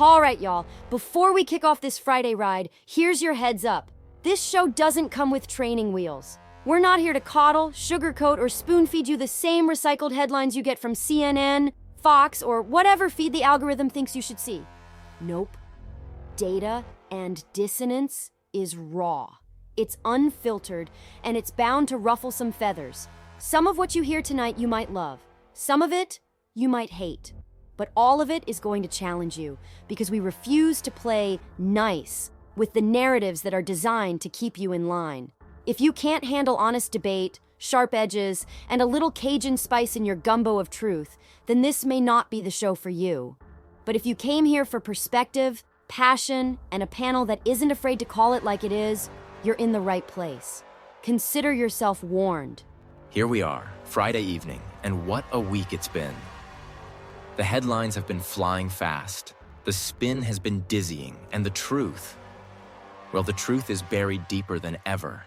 All right, y'all, before we kick off this Friday ride, here's your heads up. This show doesn't come with training wheels. We're not here to coddle, sugarcoat, or spoon-feed you the same recycled headlines you get from CNN, Fox, or whatever feed the algorithm thinks you should see. Nope. Data and dissonance is raw. It's unfiltered, and it's bound to ruffle some feathers. Some of what you hear tonight you might love. Some of it you might hate. But all of it is going to challenge you, because we refuse to play nice with the narratives that are designed to keep you in line. If you can't handle honest debate, sharp edges, and a little Cajun spice in your gumbo of truth, then this may not be the show for you. But if you came here for perspective, passion, and a panel that isn't afraid to call it like it is, you're in the right place. Consider yourself warned. Here we are, Friday evening, and what a week it's been. The headlines have been flying fast, the spin has been dizzying, and the truth, well, the truth is buried deeper than ever.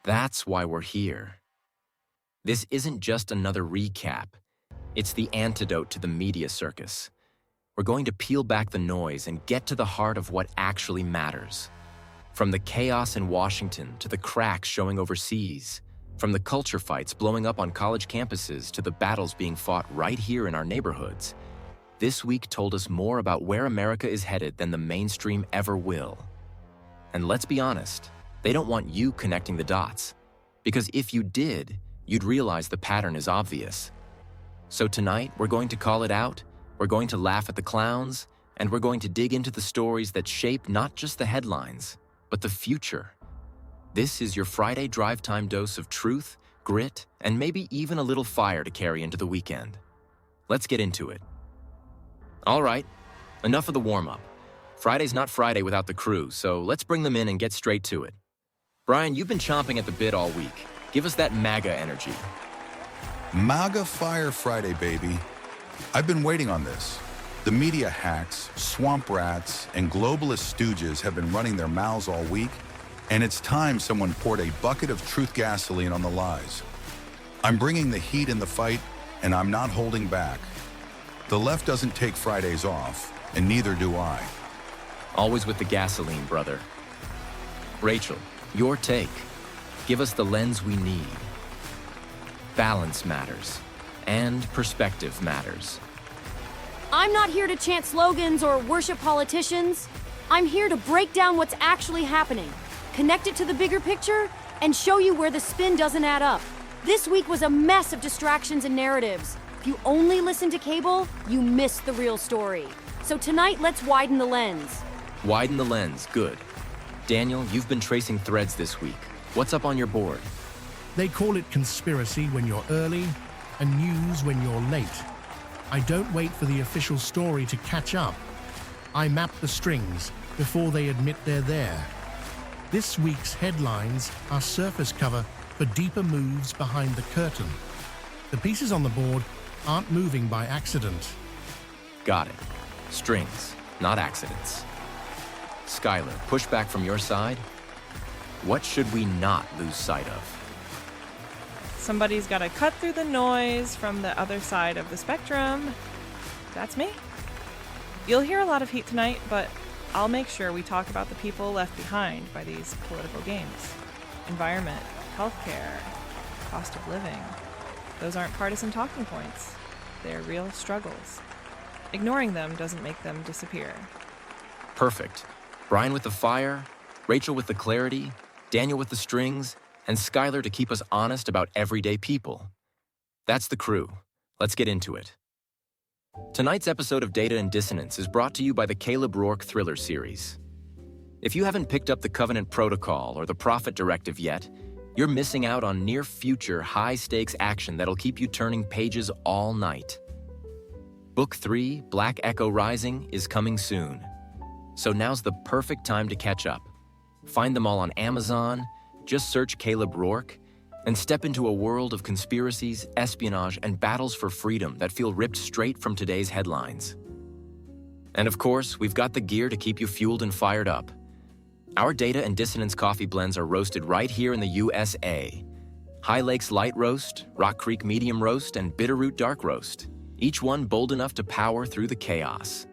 That's why we're here. This isn't just another recap, it's the antidote to the media circus. We're going to peel back the noise and get to the heart of what actually matters. From the chaos in Washington to the cracks showing overseas, from the culture fights blowing up on college campuses to the battles being fought right here in our neighborhoods, this week told us more about where America is headed than the mainstream ever will. And let's be honest, they don't want you connecting the dots, because if you did, you'd realize the pattern is obvious. So tonight, we're going to call it out, we're going to laugh at the clowns, and we're going to dig into the stories that shape not just the headlines, but the future. This is your Friday drive time dose of truth, grit, and maybe even a little fire to carry into the weekend. Let's get into it. All right, enough of the warm-up. Friday's not Friday without the crew, so let's bring them in and get straight to it. Brian, you've been chomping at the bit all week. Give us that MAGA energy. MAGA Fire Friday, baby. I've been waiting on this. The media hacks, swamp rats, and globalist stooges have been running their mouths all week, and it's time someone poured a bucket of truth gasoline on the lies. I'm bringing the heat in the fight, and I'm not holding back. The left doesn't take Fridays off, and neither do I. Always with the gasoline, brother. Rachel, your take. Give us the lens we need. Balance matters, and perspective matters. I'm not here to chant slogans or worship politicians. I'm here to break down what's actually happening, connect it to the bigger picture, and show you where the spin doesn't add up. This week was a mess of distractions and narratives. If you only listen to cable, you miss the real story. So tonight, let's widen the lens. Widen the lens, good. Daniel, you've been tracing threads this week. What's up on your board? They call it conspiracy when you're early and news when you're late. I don't wait for the official story to catch up. I map the strings before they admit they're there. This week's headlines are surface cover for deeper moves behind the curtain. The pieces on the board aren't moving by accident. Got it. Strings, not accidents. Skylar, pushback from your side. What should we not lose sight of? Somebody's got to cut through the noise from the other side of the spectrum. That's me. You'll hear a lot of heat tonight, but I'll make sure we talk about the people left behind by these political games. Environment, healthcare, cost of living. Those aren't partisan talking points. They're real struggles. Ignoring them doesn't make them disappear. Perfect. Brian with the fire, Rachel with the clarity, Daniel with the strings, and Skylar to keep us honest about everyday people. That's the crew. Let's get into it. Tonight's episode of Data and Dissonance is brought to you by the Caleb Rourke Thriller series. If you haven't picked up the Covenant Protocol or the Prophet Directive yet, you're missing out on near-future high-stakes action that'll keep you turning pages all night. Book 3, Black Echo Rising, is coming soon. So now's the perfect time to catch up. Find them all on Amazon, just search Caleb Rourke, and step into a world of conspiracies, espionage, and battles for freedom that feel ripped straight from today's headlines. And of course, we've got the gear to keep you fueled and fired up. Our Data and Dissonance coffee blends are roasted right here in the USA. High Lakes Light Roast, Rock Creek Medium Roast, and Bitterroot Dark Roast, each one bold enough to power through the chaos.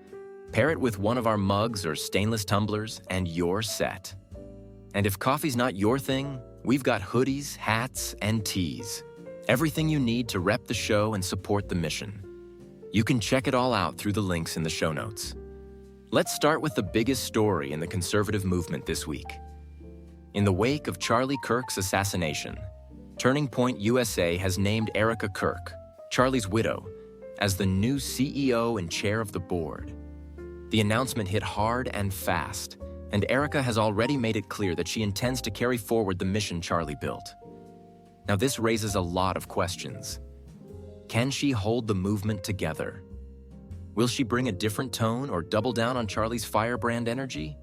Pair it with one of our mugs or stainless tumblers, and you're set. And if coffee's not your thing, we've got hoodies, hats, and tees. Everything you need to rep the show and support the mission. You can check it all out through the links in the show notes. Let's start with the biggest story in the conservative movement this week. In the wake of Charlie Kirk's assassination, Turning Point USA has named Erika Kirk, Charlie's widow, as the new CEO and chair of the board. The announcement hit hard and fast, and Erika has already made it clear that she intends to carry forward the mission Charlie built. Now, this raises a lot of questions. Can she hold the movement together? Will she bring a different tone or double down on Charlie's firebrand energy?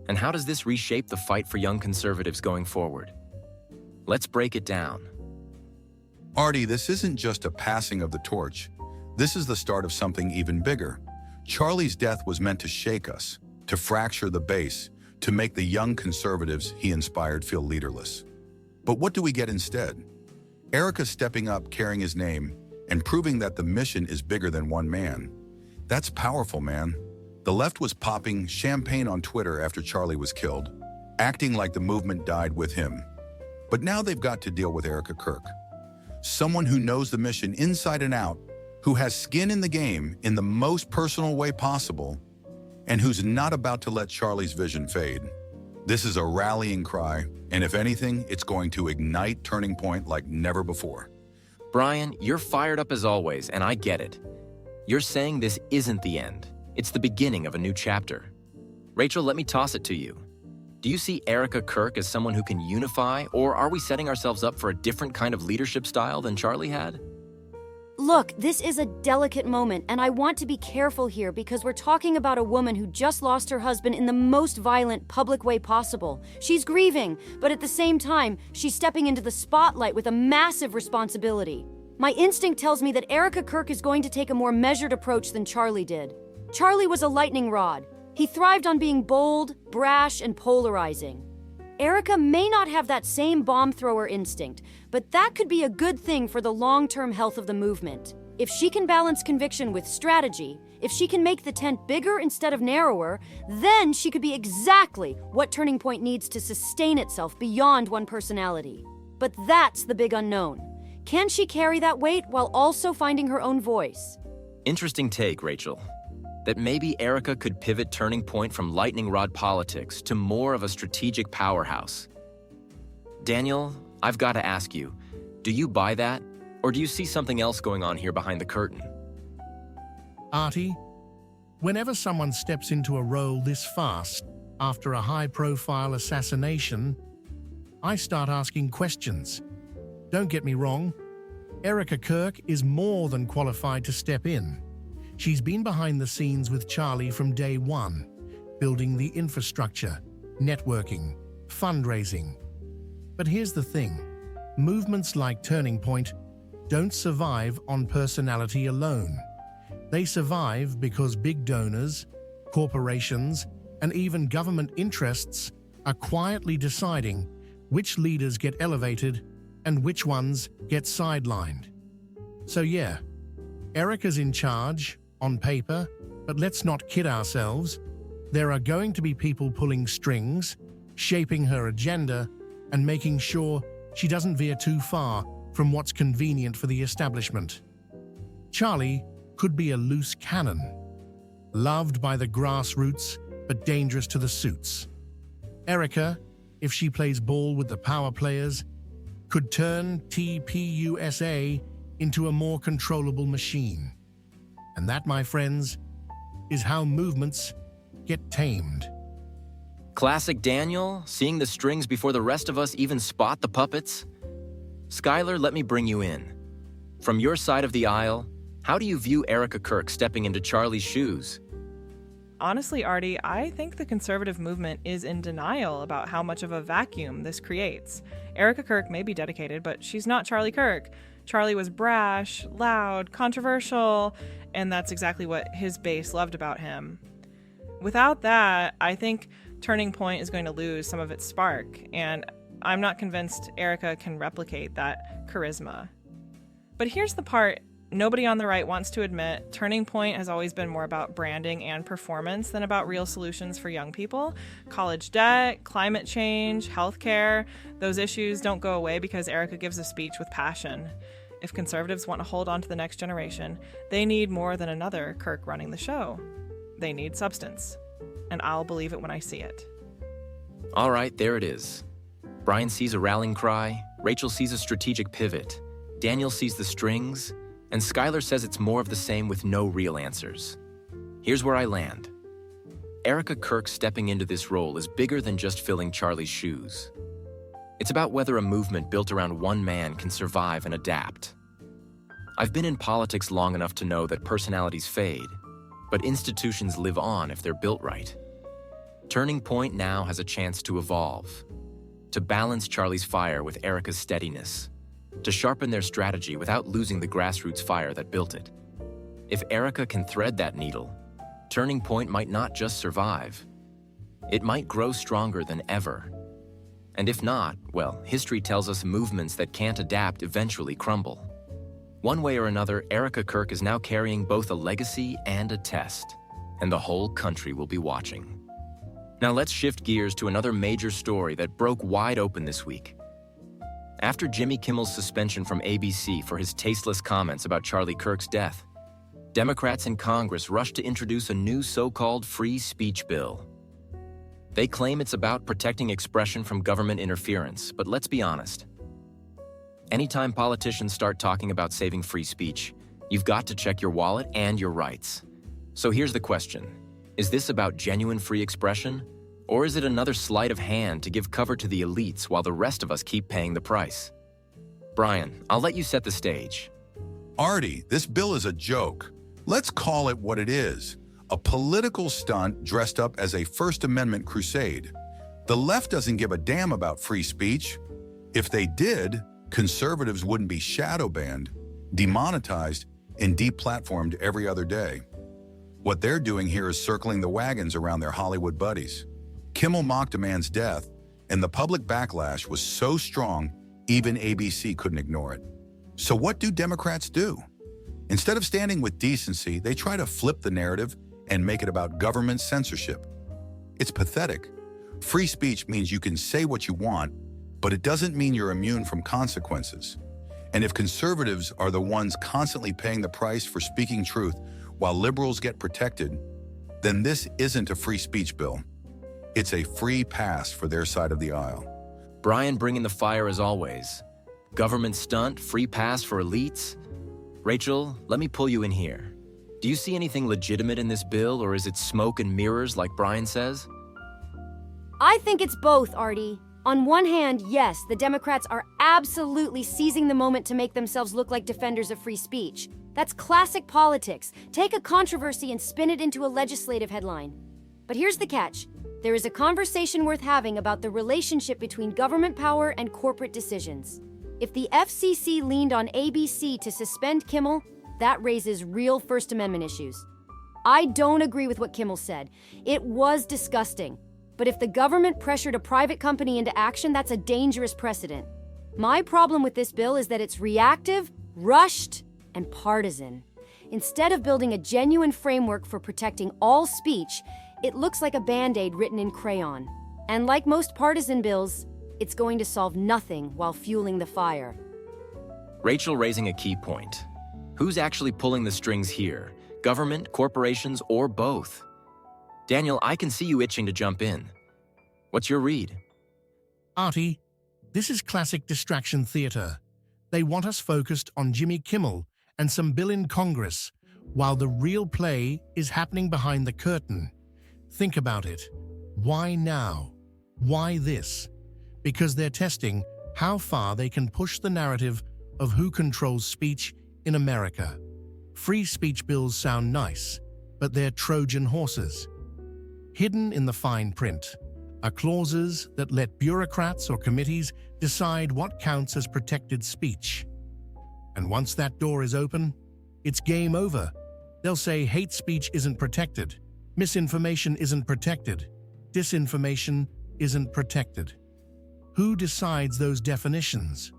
And how does this reshape the fight for young conservatives going forward? Let's break it down. Artie, this isn't just a passing of the torch. This is the start of something even bigger. Charlie's death was meant to shake us, to fracture the base, to make the young conservatives he inspired feel leaderless. But what do we get instead? Erika stepping up, carrying his name, and proving that the mission is bigger than one man. That's powerful, man. The left was popping champagne on Twitter after Charlie was killed, acting like the movement died with him. But now they've got to deal with Erika Kirk, someone who knows the mission inside and out, who has skin in the game in the most personal way possible, and who's not about to let Charlie's vision fade. This is a rallying cry, and if anything, it's going to ignite Turning Point like never before. Brian, you're fired up as always, and I get it. You're saying this isn't the end. It's the beginning of a new chapter. Rachel, let me toss it to you. Do you see Erika Kirk as someone who can unify, or are we setting ourselves up for a different kind of leadership style than Charlie had? Look, this is a delicate moment, and I want to be careful here because we're talking about a woman who just lost her husband in the most violent, public way possible. She's grieving, but at the same time, she's stepping into the spotlight with a massive responsibility. My instinct tells me that Erika Kirk is going to take a more measured approach than Charlie did. Charlie was a lightning rod. He thrived on being bold, brash, and polarizing. Erika may not have that same bomb thrower instinct, but that could be a good thing for the long-term health of the movement. If she can balance conviction with strategy, if she can make the tent bigger instead of narrower, then she could be exactly what Turning Point needs to sustain itself beyond one personality. But that's the big unknown. Can she carry that weight while also finding her own voice? Interesting take, Rachel. That maybe Erika could pivot Turning Point from lightning rod politics to more of a strategic powerhouse. Daniel, I've got to ask you, do you buy that, or do you see something else going on here behind the curtain? Artie, whenever someone steps into a role this fast after a high-profile assassination, I start asking questions. Don't get me wrong, Erika Kirk is more than qualified to step in. She's been behind the scenes with Charlie from day one, building the infrastructure, networking, fundraising. But here's the thing, movements like Turning Point don't survive on personality alone. They survive because big donors, corporations, and even government interests are quietly deciding which leaders get elevated and which ones get sidelined. So yeah, Erika's in charge, on paper, but let's not kid ourselves. There are going to be people pulling strings, shaping her agenda, and making sure she doesn't veer too far from what's convenient for the establishment. Charlie could be a loose cannon, loved by the grassroots, but dangerous to the suits. Erika, if she plays ball with the power players, could turn TPUSA into a more controllable machine. And that, my friends, is how movements get tamed. Classic Daniel, seeing the strings before the rest of us even spot the puppets? Skylar, let me bring you in. From your side of the aisle, how do you view Erika Kirk stepping into Charlie's shoes? Honestly, Artie, I think the conservative movement is in denial about how much of a vacuum this creates. Erika Kirk may be dedicated, but she's not Charlie Kirk. Charlie was brash, loud, controversial, and that's exactly what his base loved about him. Without that, I think Turning Point is going to lose some of its spark, and I'm not convinced Erika can replicate that charisma. But here's the part nobody on the right wants to admit, Turning Point has always been more about branding and performance than about real solutions for young people. College debt, climate change, healthcare, those issues don't go away because Erika gives a speech with passion. If conservatives want to hold on to the next generation, they need more than another Kirk running the show. They need substance. And I'll believe it when I see it. All right, there it is. Brian sees a rallying cry, Rachel sees a strategic pivot, Daniel sees the strings, and Skylar says it's more of the same with no real answers. Here's where I land. Erika Kirk stepping into this role is bigger than just filling Charlie's shoes. It's about whether a movement built around one man can survive and adapt. I've been in politics long enough to know that personalities fade, but institutions live on if they're built right. Turning Point now has a chance to evolve, to balance Charlie's fire with Erika's steadiness, to sharpen their strategy without losing the grassroots fire that built it. If Erika can thread that needle, Turning Point might not just survive. It might grow stronger than ever. And if not, well, history tells us movements that can't adapt eventually crumble. One way or another, Erika Kirk is now carrying both a legacy and a test, and the whole country will be watching. Now let's shift gears to another major story that broke wide open this week. After Jimmy Kimmel's suspension from ABC for his tasteless comments about Charlie Kirk's death, Democrats in Congress rushed to introduce a new so-called free speech bill. They claim it's about protecting expression from government interference, but let's be honest. Anytime politicians start talking about saving free speech, you've got to check your wallet and your rights. So here's the question. Is this about genuine free expression? Or is it another sleight of hand to give cover to the elites while the rest of us keep paying the price? Brian, I'll let you set the stage. Artie, this bill is a joke. Let's call it what it is. A political stunt dressed up as a First Amendment crusade. The left doesn't give a damn about free speech. If they did, conservatives wouldn't be shadow banned, demonetized, and deplatformed every other day. What they're doing here is circling the wagons around their Hollywood buddies. Kimmel mocked a man's death, and the public backlash was so strong, even ABC couldn't ignore it. So what do Democrats do? Instead of standing with decency, they try to flip the narrative and make it about government censorship. It's pathetic. Free speech means you can say what you want, but it doesn't mean you're immune from consequences. And if conservatives are the ones constantly paying the price for speaking truth while liberals get protected, then this isn't a free speech bill. It's a free pass for their side of the aisle. Brian bringing the fire as always. Government stunt, free pass for elites? Rachel, let me pull you in here. Do you see anything legitimate in this bill, or is it smoke and mirrors like Brian says? I think it's both, Artie. On one hand, yes, the Democrats are absolutely seizing the moment to make themselves look like defenders of free speech. That's classic politics. Take a controversy and spin it into a legislative headline. But here's the catch. There is a conversation worth having about the relationship between government power and corporate decisions. If the FCC leaned on ABC to suspend Kimmel, that raises real First Amendment issues. I don't agree with what Kimmel said. It was disgusting. But if the government pressured a private company into action, that's a dangerous precedent. My problem with this bill is that it's reactive, rushed, and partisan. Instead of building a genuine framework for protecting all speech, it looks like a Band-Aid written in crayon. And like most partisan bills, it's going to solve nothing while fueling the fire. Rachel raising a key point. Who's actually pulling the strings here? Government, corporations, or both? Daniel, I can see you itching to jump in. What's your read? Artie, this is classic distraction theater. They want us focused on Jimmy Kimmel and some bill in Congress, while the real play is happening behind the curtain. Think about it. Why now? Why this? Because they're testing how far they can push the narrative of who controls speech in America. Free speech bills sound nice, but they're Trojan horses. Hidden in the fine print are clauses that let bureaucrats or committees decide what counts as protected speech. And once that door is open, it's game over. They'll say hate speech isn't protected, misinformation isn't protected, disinformation isn't protected. Who decides those definitions?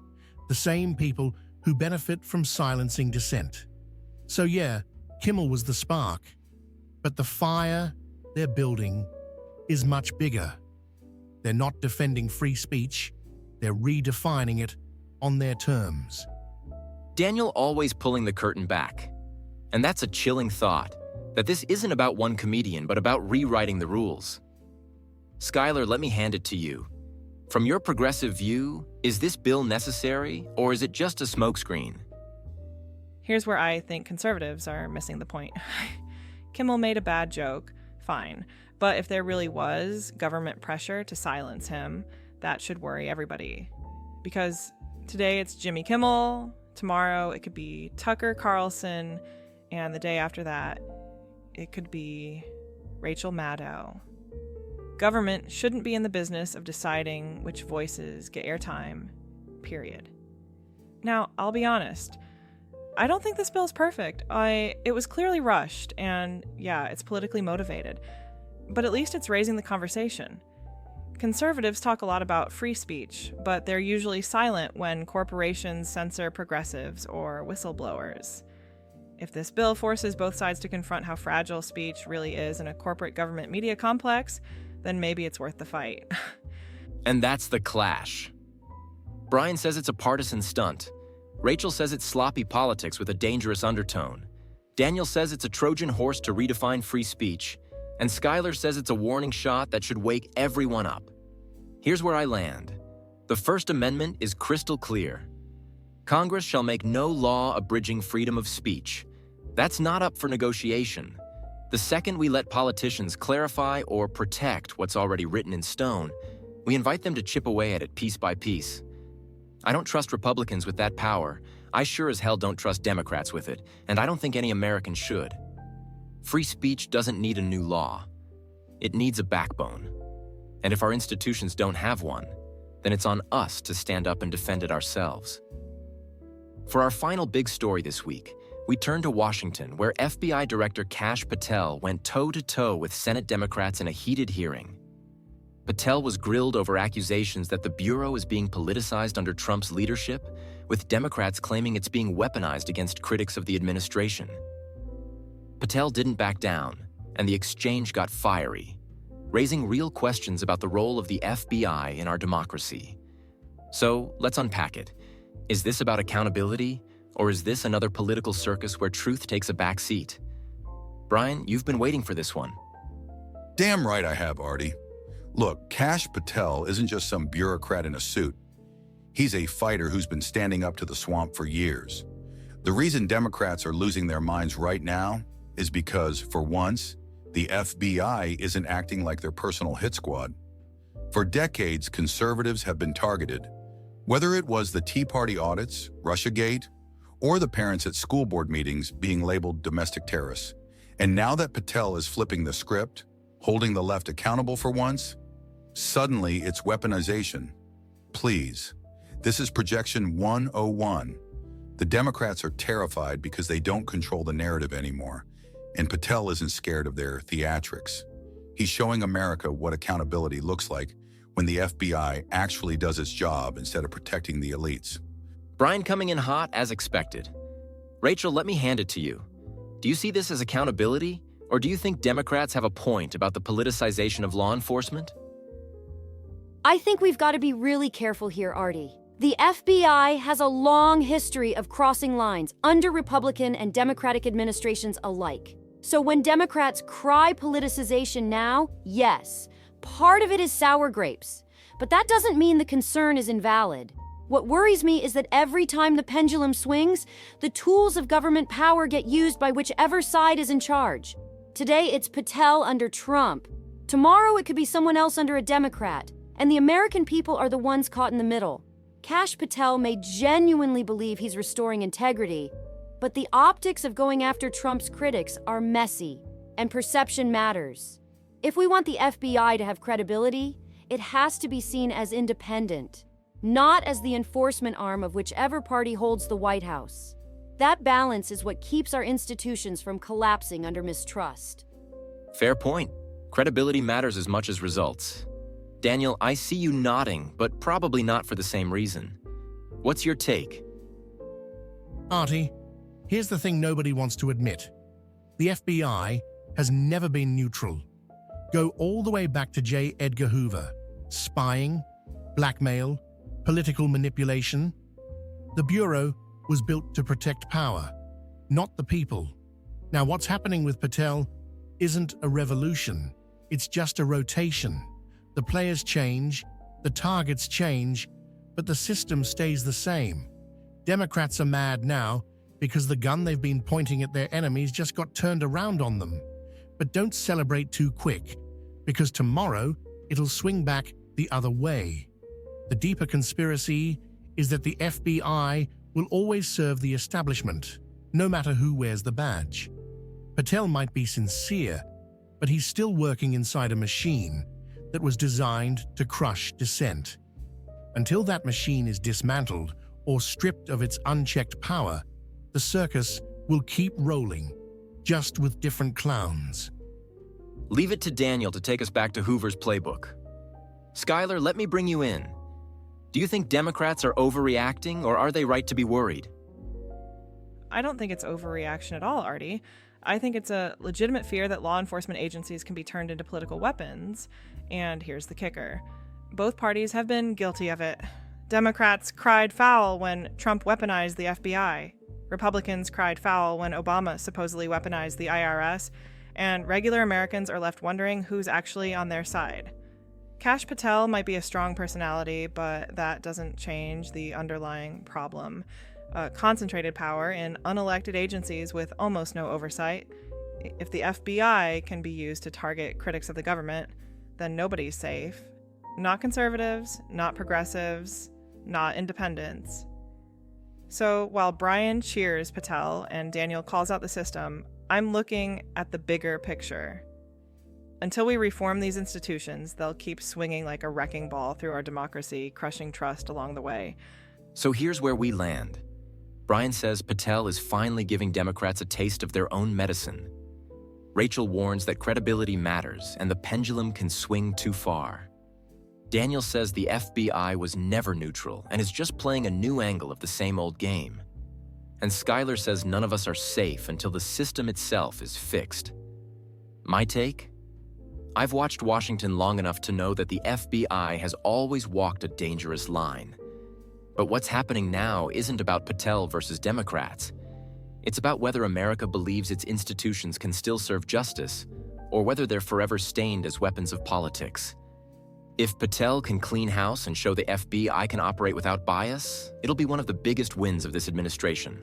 The same people who benefit from silencing dissent. So yeah, Kimmel was the spark. But the fire they're building is much bigger. They're not defending free speech, they're redefining it on their terms. Daniel always pulling the curtain back. And that's a chilling thought, that this isn't about one comedian, but about rewriting the rules. Skylar, let me hand it to you. From your progressive view, is this bill necessary, or is it just a smokescreen? Here's where I think conservatives are missing the point. Kimmel made a bad joke, fine. But if there really was government pressure to silence him, that should worry everybody. Because today it's Jimmy Kimmel, tomorrow it could be Tucker Carlson, and the day after that, it could be Rachel Maddow. Government shouldn't be in the business of deciding which voices get airtime, period. Now, I'll be honest. I don't think this bill is perfect. It was clearly rushed, and yeah, it's politically motivated. But at least it's raising the conversation. Conservatives talk a lot about free speech, but they're usually silent when corporations censor progressives or whistleblowers. If this bill forces both sides to confront how fragile speech really is in a corporate government media complex, then maybe it's worth the fight. And that's the clash. Brian says it's a partisan stunt. Rachel says it's sloppy politics with a dangerous undertone. Daniel says it's a Trojan horse to redefine free speech. And Skylar says it's a warning shot that should wake everyone up. Here's where I land. The First Amendment is crystal clear. Congress shall make no law abridging freedom of speech. That's not up for negotiation. The second we let politicians clarify or protect what's already written in stone, we invite them to chip away at it piece by piece. I don't trust Republicans with that power. I sure as hell don't trust Democrats with it, and I don't think any American should. Free speech doesn't need a new law. It needs a backbone. And if our institutions don't have one, then it's on us to stand up and defend it ourselves. For our final big story this week, we turn to Washington, where FBI Director Kash Patel went toe-to-toe with Senate Democrats in a heated hearing. Patel was grilled over accusations that the Bureau is being politicized under Trump's leadership, with Democrats claiming it's being weaponized against critics of the administration. Patel didn't back down, and the exchange got fiery, raising real questions about the role of the FBI in our democracy. So, let's unpack it. Is this about accountability, or is this another political circus where truth takes a back seat? Brian, you've been waiting for this one. Damn right I have, Artie. Look, Kash Patel isn't just some bureaucrat in a suit. He's a fighter who's been standing up to the swamp for years. The reason Democrats are losing their minds right now is because, for once, the FBI isn't acting like their personal hit squad. For decades, conservatives have been targeted, whether it was the Tea Party audits, Russiagate, or the parents at school board meetings being labeled domestic terrorists. And now that Patel is flipping the script, holding the left accountable for once, suddenly it's weaponization. Please, this is Projection 101. The Democrats are terrified because they don't control the narrative anymore, and Patel isn't scared of their theatrics. He's showing America what accountability looks like when the FBI actually does its job instead of protecting the elites. Brian coming in hot as expected. Rachel, let me hand it to you. Do you see this as accountability, or do you think Democrats have a point about the politicization of law enforcement? I think we've got to be really careful here, Artie. The FBI has a long history of crossing lines under Republican and Democratic administrations alike. So when Democrats cry politicization now, yes, part of it is sour grapes. But that doesn't mean the concern is invalid. What worries me is that every time the pendulum swings, the tools of government power get used by whichever side is in charge. Today, it's Patel under Trump. Tomorrow, it could be someone else under a Democrat. And the American people are the ones caught in the middle. Kash Patel may genuinely believe he's restoring integrity, but the optics of going after Trump's critics are messy, and perception matters. If we want the FBI to have credibility, it has to be seen as independent, not as the enforcement arm of whichever party holds the White House. That balance is what keeps our institutions from collapsing under mistrust. Fair point. Credibility matters as much as results. Daniel, I see you nodding, but probably not for the same reason. What's your take? Artie, Here's the thing nobody wants to admit. The FBI has never been neutral. Go all the way back to J. Edgar Hoover. Spying, blackmail, political manipulation. The Bureau was built to protect power, not the people. Now, what's happening with Patel isn't a revolution. It's just a rotation. The players change, the targets change, but the system stays the same. Democrats are mad now because the gun they've been pointing at their enemies just got turned around on them. But don't celebrate too quick, because tomorrow it'll swing back the other way. The deeper conspiracy is that the FBI will always serve the establishment, no matter who wears the badge. Patel might be sincere, but he's still working inside a machine that was designed to crush dissent. Until that machine is dismantled or stripped of its unchecked power, the circus will keep rolling, just with different clowns. Leave it to Daniel to take us back to Hoover's playbook. Skylar, let me bring you in. Do you think Democrats are overreacting, or are they right to be worried? I don't think it's overreaction at all, Artie. I think it's a legitimate fear that law enforcement agencies can be turned into political weapons. And here's the kicker. Both parties have been guilty of it. Democrats cried foul when Trump weaponized the FBI. Republicans cried foul when Obama supposedly weaponized the IRS. And regular Americans are left wondering who's actually on their side. Kash Patel might be a strong personality, but that doesn't change the underlying problem. Concentrated power in unelected agencies with almost no oversight. If the FBI can be used to target critics of the government, then nobody's safe. Not conservatives, not progressives, not independents. So while Brian cheers Patel and Daniel calls out the system, I'm looking at the bigger picture. Until we reform these institutions, they'll keep swinging like a wrecking ball through our democracy, crushing trust along the way. So here's where we land. Brian says Patel is finally giving Democrats a taste of their own medicine. Rachel warns that credibility matters and the pendulum can swing too far. Daniel says the FBI was never neutral and is just playing a new angle of the same old game. And Skylar says none of us are safe until the system itself is fixed. My take? I've watched Washington long enough to know that the FBI has always walked a dangerous line. But what's happening now isn't about Patel versus Democrats. It's about whether America believes its institutions can still serve justice, or whether they're forever stained as weapons of politics. If Patel can clean house and show the FBI can operate without bias, it'll be one of the biggest wins of this administration.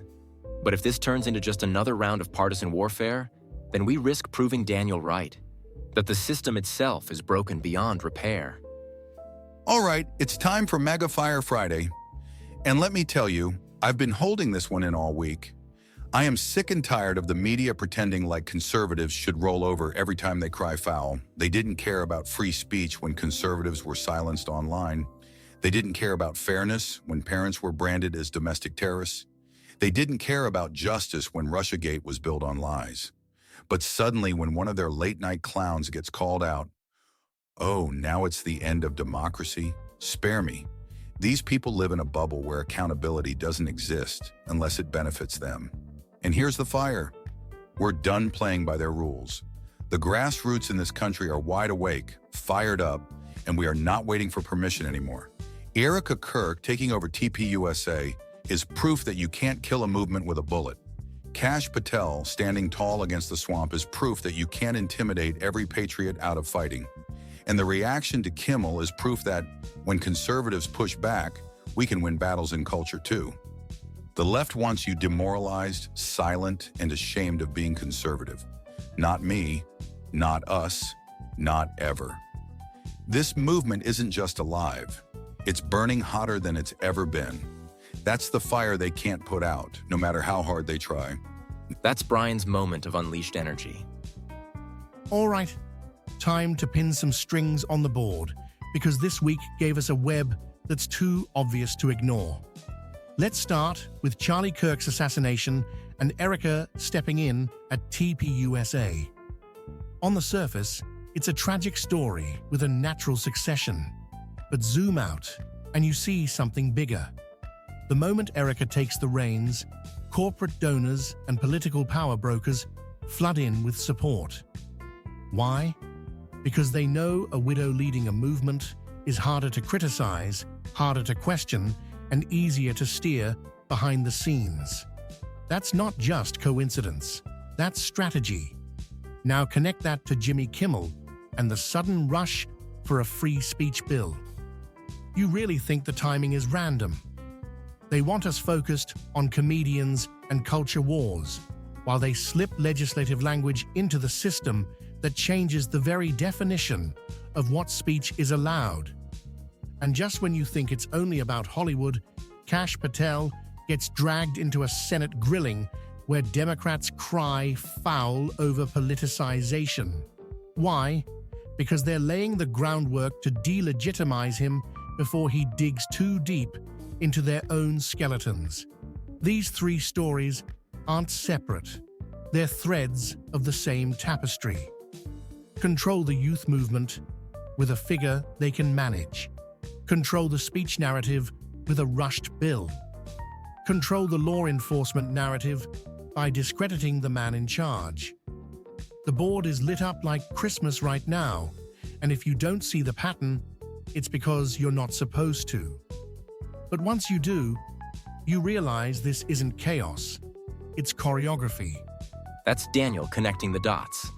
But if this turns into just another round of partisan warfare, then we risk proving Daniel right, that the system itself is broken beyond repair. All right, it's time for Mega Fire Friday. And let me tell you, I've been holding this one in all week. I am sick and tired of the media pretending like conservatives should roll over every time they cry foul. They didn't care about free speech when conservatives were silenced online. They didn't care about fairness when parents were branded as domestic terrorists. They didn't care about justice when Russiagate was built on lies. But suddenly, when one of their late-night clowns gets called out, oh, now it's the end of democracy? Spare me. These people live in a bubble where accountability doesn't exist unless it benefits them. And here's the fire. We're done playing by their rules. The grassroots in this country are wide awake, fired up, and we are not waiting for permission anymore. Erika Kirk taking over TPUSA is proof that you can't kill a movement with a bullet. Kash Patel standing tall against the swamp is proof that you can't intimidate every patriot out of fighting. And the reaction to Kimmel is proof that when conservatives push back, we can win battles in culture too. The left wants you demoralized, silent, and ashamed of being conservative. Not me, not us, not ever. This movement isn't just alive. It's burning hotter than it's ever been. That's the fire they can't put out, no matter how hard they try. That's Brian's moment of unleashed energy. All right, time to pin some strings on the board, because this week gave us a web that's too obvious to ignore. Let's start with Charlie Kirk's assassination and Erika stepping in at TPUSA. On the surface, it's a tragic story with a natural succession. But zoom out, and you see something bigger. The moment Erika takes the reins, corporate donors and political power brokers flood in with support. Why? Because they know a widow leading a movement is harder to criticize, harder to question, and easier to steer behind the scenes. That's not just coincidence. That's strategy. Now connect that to Jimmy Kimmel and the sudden rush for a free speech bill. You really think the timing is random? They want us focused on comedians and culture wars, while they slip legislative language into the system that changes the very definition of what speech is allowed. And just when you think it's only about Hollywood, Kash Patel gets dragged into a Senate grilling where Democrats cry foul over politicization. Why? Because they're laying the groundwork to delegitimize him before he digs too deep into their own skeletons. These three stories aren't separate. They're threads of the same tapestry. Control the youth movement with a figure they can manage. Control the speech narrative with a rushed bill. Control the law enforcement narrative by discrediting the man in charge. The board is lit up like Christmas right now, and if you don't see the pattern, it's because you're not supposed to. But once you do, you realize this isn't chaos. It's choreography. That's Daniel connecting the dots.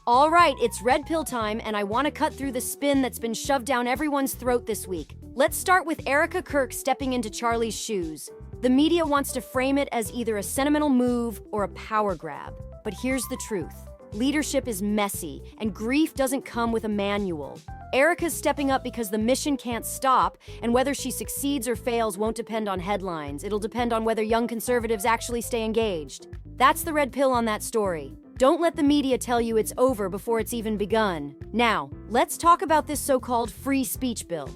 All right, it's Red Pill time, and I want to cut through the spin that's been shoved down everyone's throat this week. Let's start with Erika Kirk stepping into Charlie's shoes. The media wants to frame it as either a sentimental move or a power grab. But here's the truth. Leadership is messy, and grief doesn't come with a manual. Erika's stepping up because the mission can't stop, and whether she succeeds or fails won't depend on headlines. It'll depend on whether young conservatives actually stay engaged. That's the red pill on that story. Don't let the media tell you it's over before it's even begun. Now, let's talk about this so-called free speech bill.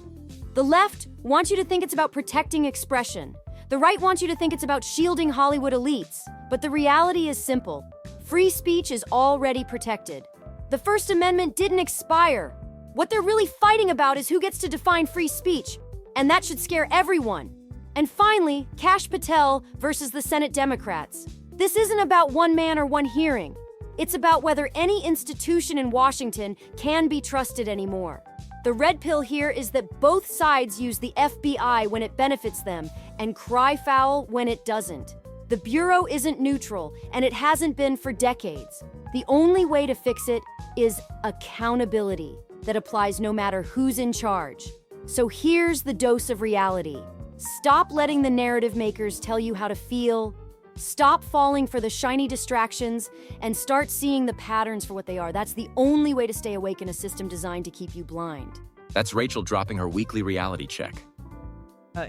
The left wants you to think it's about protecting expression. The right wants you to think it's about shielding Hollywood elites. But the reality is simple. Free speech is already protected. The First Amendment didn't expire. What they're really fighting about is who gets to define free speech, and that should scare everyone. And finally, Kash Patel versus the Senate Democrats. This isn't about one man or one hearing. It's about whether any institution in Washington can be trusted anymore. The red pill here is that both sides use the FBI when it benefits them and cry foul when it doesn't. The Bureau isn't neutral, and it hasn't been for decades. The only way to fix it is accountability that applies no matter who's in charge. So here's the dose of reality. Stop letting the narrative makers tell you how to feel. Stop falling for the shiny distractions and start seeing the patterns for what they are. That's the only way to stay awake in a system designed to keep you blind. That's Rachel dropping her weekly reality check.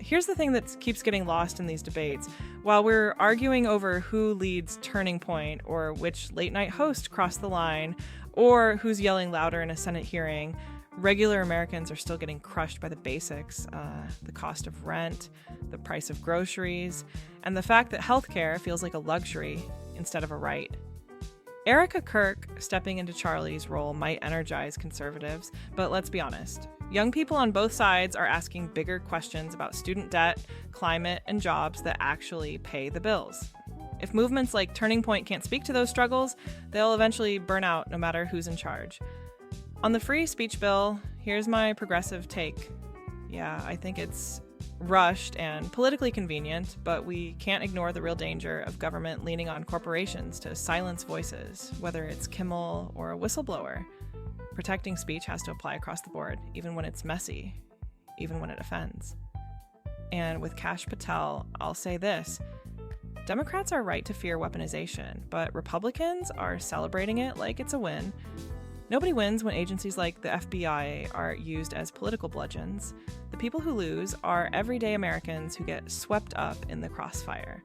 Here's the thing that keeps getting lost in these debates. While we're arguing over who leads Turning Point, or which late-night host crossed the line, or who's yelling louder in a Senate hearing, regular Americans are still getting crushed by the basics, the cost of rent, the price of groceries, and the fact that healthcare feels like a luxury instead of a right. Erika Kirk stepping into Charlie's role might energize conservatives, but let's be honest. Young people on both sides are asking bigger questions about student debt, climate, and jobs that actually pay the bills. If movements like Turning Point can't speak to those struggles, they'll eventually burn out no matter who's in charge. On the free speech bill, here's my progressive take. Yeah, I think it's rushed and politically convenient, but we can't ignore the real danger of government leaning on corporations to silence voices, whether it's Kimmel or a whistleblower. Protecting speech has to apply across the board, even when it's messy, even when it offends. And with Kash Patel, I'll say this. Democrats are right to fear weaponization, but Republicans are celebrating it like it's a win. Nobody wins when agencies like the FBI are used as political bludgeons. The people who lose are everyday Americans who get swept up in the crossfire.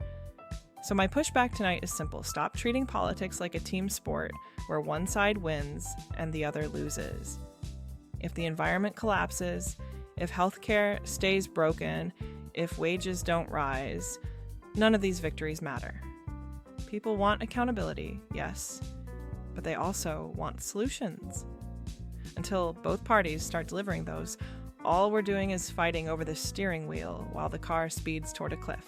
So my pushback tonight is simple. Stop treating politics like a team sport where one side wins and the other loses. If the environment collapses, if healthcare stays broken, if wages don't rise, none of these victories matter. People want accountability, yes, but they also want solutions. Until both parties start delivering those, all we're doing is fighting over the steering wheel while the car speeds toward a cliff.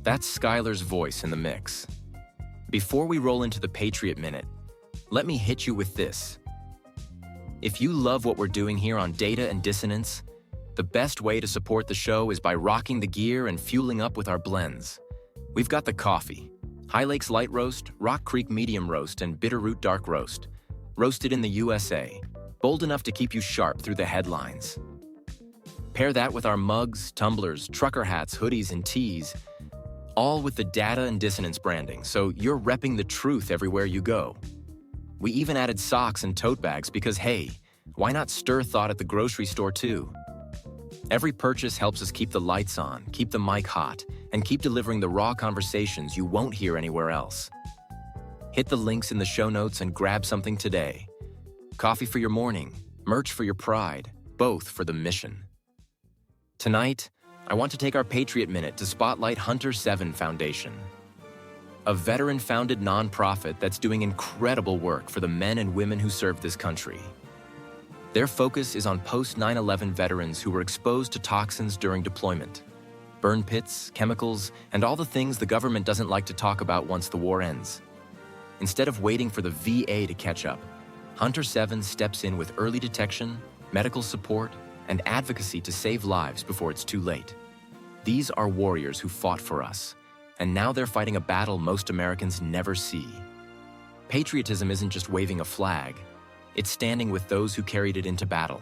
That's Skylar's voice in the mix. Before we roll into the Patriot Minute, let me hit you with this. If you love what we're doing here on Data and Dissonance, the best way to support the show is by rocking the gear and fueling up with our blends. We've got the coffee, High Lakes Light Roast, Rock Creek Medium Roast, and Bitterroot Dark Roast, roasted in the USA, bold enough to keep you sharp through the headlines. Pair that with our mugs, tumblers, trucker hats, hoodies, and tees, all with the Data and Dissonance branding, so you're repping the truth everywhere you go. We even added socks and tote bags because, hey, why not stir thought at the grocery store too? Every purchase helps us keep the lights on, keep the mic hot, and keep delivering the raw conversations you won't hear anywhere else. Hit the links in the show notes and grab something today. Coffee for your morning, merch for your pride, both for the mission. Tonight, I want to take our Patriot Minute to spotlight HunterSeven Foundation, a veteran-founded nonprofit that's doing incredible work for the men and women who serve this country. Their focus is on post-9/11 veterans who were exposed to toxins during deployment, burn pits, chemicals, and all the things the government doesn't like to talk about once the war ends. Instead of waiting for the VA to catch up, HunterSeven steps in with early detection, medical support, and advocacy to save lives before it's too late. These are warriors who fought for us, and now they're fighting a battle most Americans never see. Patriotism isn't just waving a flag, it's standing with those who carried it into battle.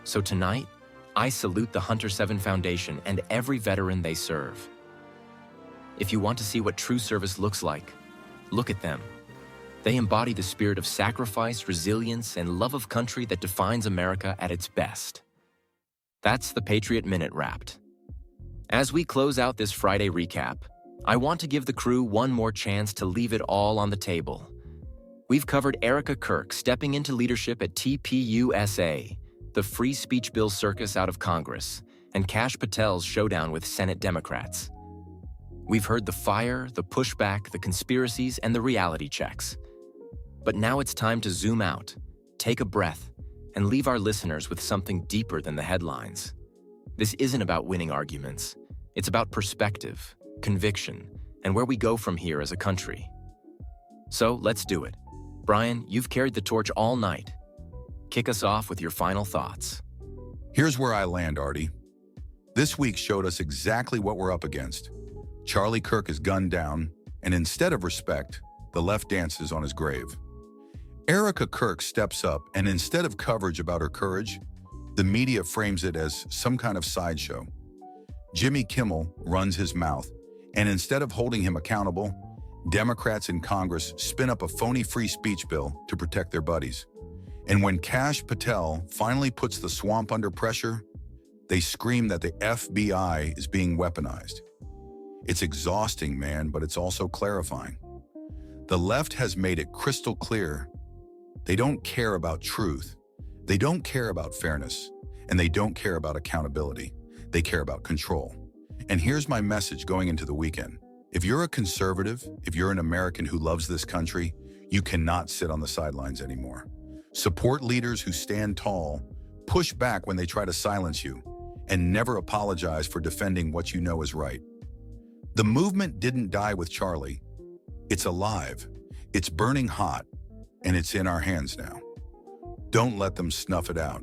So tonight, I salute the HunterSeven Foundation and every veteran they serve. If you want to see what true service looks like, look at them. They embody the spirit of sacrifice, resilience, and love of country that defines America at its best. That's the Patriot Minute wrapped. As we close out this Friday recap, I want to give the crew one more chance to leave it all on the table. We've covered Erika Kirk stepping into leadership at TPUSA, the free speech bill circus out of Congress, and Kash Patel's showdown with Senate Democrats. We've heard the fire, the pushback, the conspiracies, and the reality checks. But now it's time to zoom out, take a breath, and leave our listeners with something deeper than the headlines. This isn't about winning arguments. It's about perspective, conviction, and where we go from here as a country. So let's do it. Brian, you've carried the torch all night. Kick us off with your final thoughts. Here's where I land, Artie. This week showed us exactly what we're up against. Charlie Kirk is gunned down, and instead of respect, the left dances on his grave. Erika Kirk steps up, and instead of coverage about her courage, the media frames it as some kind of sideshow. Jimmy Kimmel runs his mouth, and instead of holding him accountable, Democrats in Congress spin up a phony free speech bill to protect their buddies. And when Kash Patel finally puts the swamp under pressure, they scream that the FBI is being weaponized. It's exhausting, man, but it's also clarifying. The left has made it crystal clear. They don't care about truth. They don't care about fairness. And they don't care about accountability. They care about control. And here's my message going into the weekend. If you're a conservative, if you're an American who loves this country, you cannot sit on the sidelines anymore. Support leaders who stand tall, push back when they try to silence you, and never apologize for defending what you know is right. The movement didn't die with Charlie. It's alive, it's burning hot, and it's in our hands now. Don't let them snuff it out.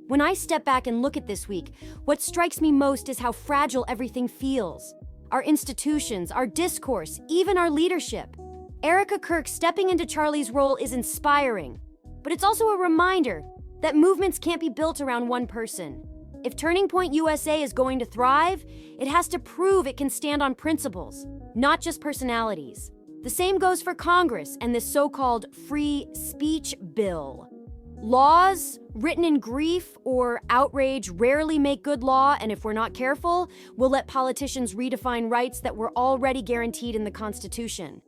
When I step back and look at this week, what strikes me most is how fragile everything feels. Our institutions, our discourse, even our leadership. Erika Kirk stepping into Charlie's role is inspiring, but it's also a reminder that movements can't be built around one person. If Turning Point USA is going to thrive, it has to prove it can stand on principles, not just personalities. The same goes for Congress and this so-called free speech bill. Laws written in grief or outrage rarely make good law, and if we're not careful, we'll let politicians redefine rights that were already guaranteed in the Constitution.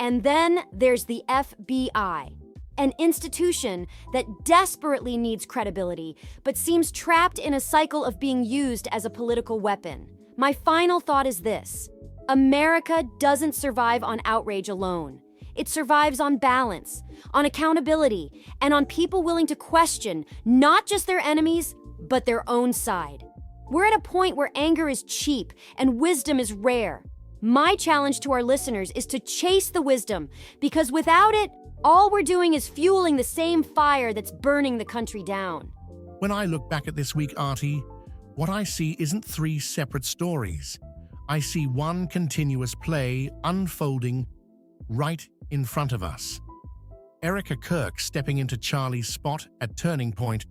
And then there's the FBI, an institution that desperately needs credibility, but seems trapped in a cycle of being used as a political weapon. My final thought is this: America doesn't survive on outrage alone. It survives on balance, on accountability, and on people willing to question not just their enemies, but their own side. We're at a point where anger is cheap and wisdom is rare. My challenge to our listeners is to chase the wisdom, because without it, all we're doing is fueling the same fire that's burning the country down. When I look back at this week, Artie, what I see isn't three separate stories. I see one continuous play unfolding right in front of us. Erika Kirk stepping into Charlie's spot at Turning Point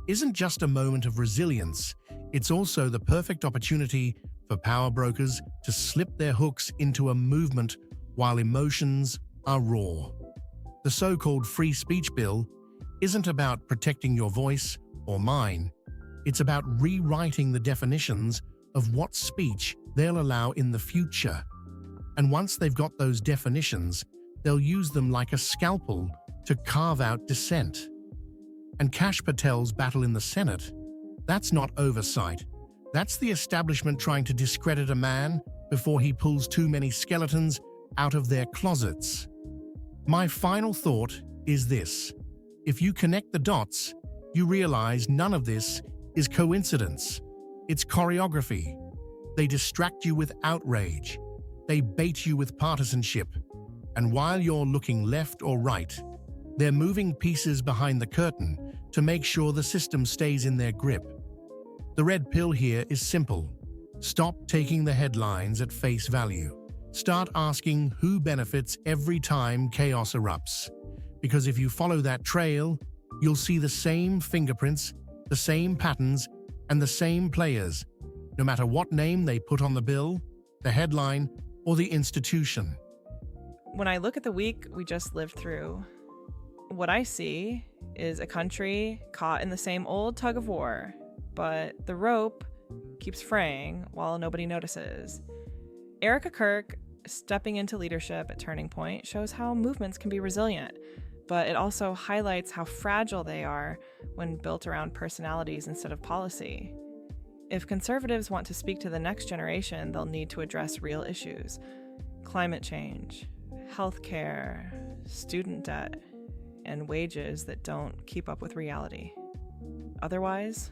isn't just a moment of resilience, it's also the perfect opportunity for power brokers to slip their hooks into a movement while emotions are raw. The so-called free speech bill isn't about protecting your voice or mine. It's about rewriting the definitions of what speech they'll allow in the future. And once they've got those definitions, they'll use them like a scalpel to carve out dissent. And Kash Patel's battle in the Senate, that's not oversight. That's the establishment trying to discredit a man before he pulls too many skeletons out of their closets. My final thought is this. If you connect the dots, you realize none of this is coincidence. It's choreography. They distract you with outrage. They bait you with partisanship. And while you're looking left or right, they're moving pieces behind the curtain to make sure the system stays in their grip. The red pill here is simple. Stop taking the headlines at face value. Start asking who benefits every time chaos erupts. Because if you follow that trail, you'll see the same fingerprints, the same patterns, and the same players, no matter what name they put on the bill, the headline, or the institution. When I look at the week we just lived through, what I see is a country caught in the same old tug of war, but the rope keeps fraying while nobody notices. Erika Kirk stepping into leadership at Turning Point shows how movements can be resilient, but it also highlights how fragile they are when built around personalities instead of policy. If conservatives want to speak to the next generation, they'll need to address real issues: climate change, healthcare, student debt, and wages that don't keep up with reality. Otherwise,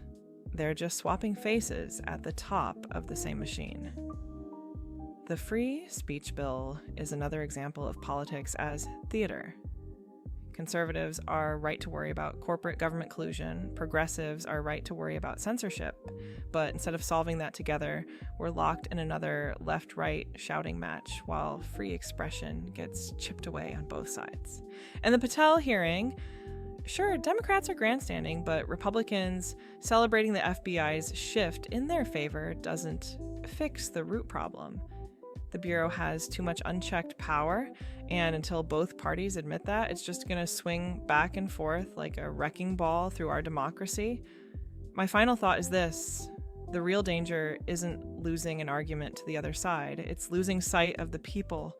they're just swapping faces at the top of the same machine. The free speech bill is another example of politics as theater. Conservatives are right to worry about corporate government collusion. Progressives are right to worry about censorship. But instead of solving that together, we're locked in another left-right shouting match while free expression gets chipped away on both sides. And the Patel hearing, sure, Democrats are grandstanding, but Republicans celebrating the FBI's shift in their favor doesn't fix the root problem. The Bureau has too much unchecked power, and until both parties admit that, it's just going to swing back and forth like a wrecking ball through our democracy. My final thought is this: the real danger isn't losing an argument to the other side, it's losing sight of the people,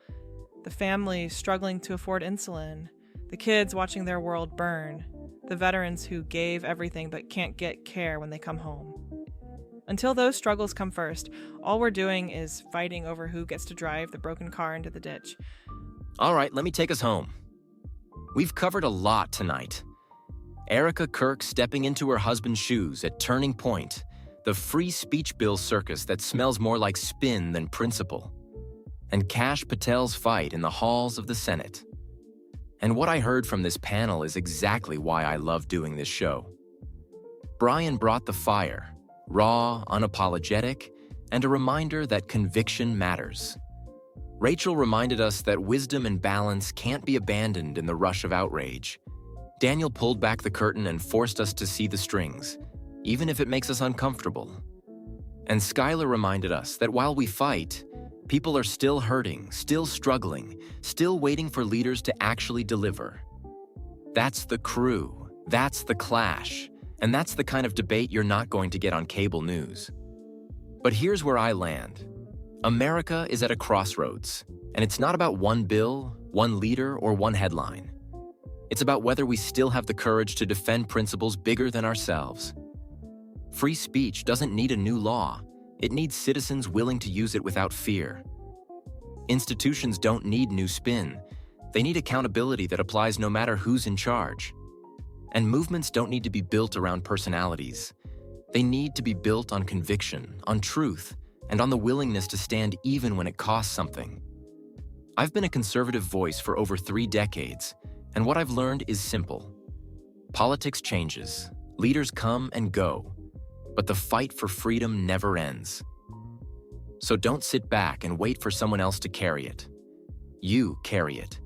the families struggling to afford insulin, the kids watching their world burn, the veterans who gave everything but can't get care when they come home. Until those struggles come first, all we're doing is fighting over who gets to drive the broken car into the ditch. All right, let me take us home. We've covered a lot tonight. Erika Kirk stepping into her husband's shoes at Turning Point, the free speech bill circus that smells more like spin than principle, and Kash Patel's fight in the halls of the Senate. And what I heard from this panel is exactly why I love doing this show. Brian brought the fire, raw, unapologetic, and a reminder that conviction matters. Rachel reminded us that wisdom and balance can't be abandoned in the rush of outrage. Daniel pulled back the curtain and forced us to see the strings, even if it makes us uncomfortable. And Skylar reminded us that while we fight, people are still hurting, still struggling, still waiting for leaders to actually deliver. That's the crew, that's the clash, and that's the kind of debate you're not going to get on cable news. But here's where I land. America is at a crossroads, and it's not about one bill, one leader, or one headline. It's about whether we still have the courage to defend principles bigger than ourselves. Free speech doesn't need a new law. It needs citizens willing to use it without fear. Institutions don't need new spin. They need accountability that applies no matter who's in charge. And movements don't need to be built around personalities. They need to be built on conviction, on truth, and on the willingness to stand even when it costs something. I've been a conservative voice for over 3 decades, and what I've learned is simple. Politics changes, leaders come and go, but the fight for freedom never ends. So don't sit back and wait for someone else to carry it. You carry it.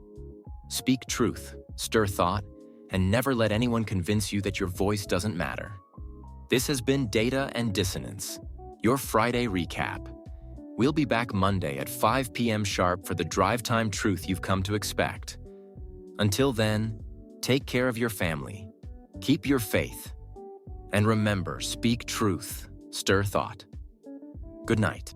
Speak truth, stir thought, and never let anyone convince you that your voice doesn't matter. This has been Data and Dissonance, your Friday recap. We'll be back Monday at 5 p.m. sharp for the drive time truth you've come to expect. Until then, take care of your family, keep your faith, and remember, speak truth, stir thought. Good night.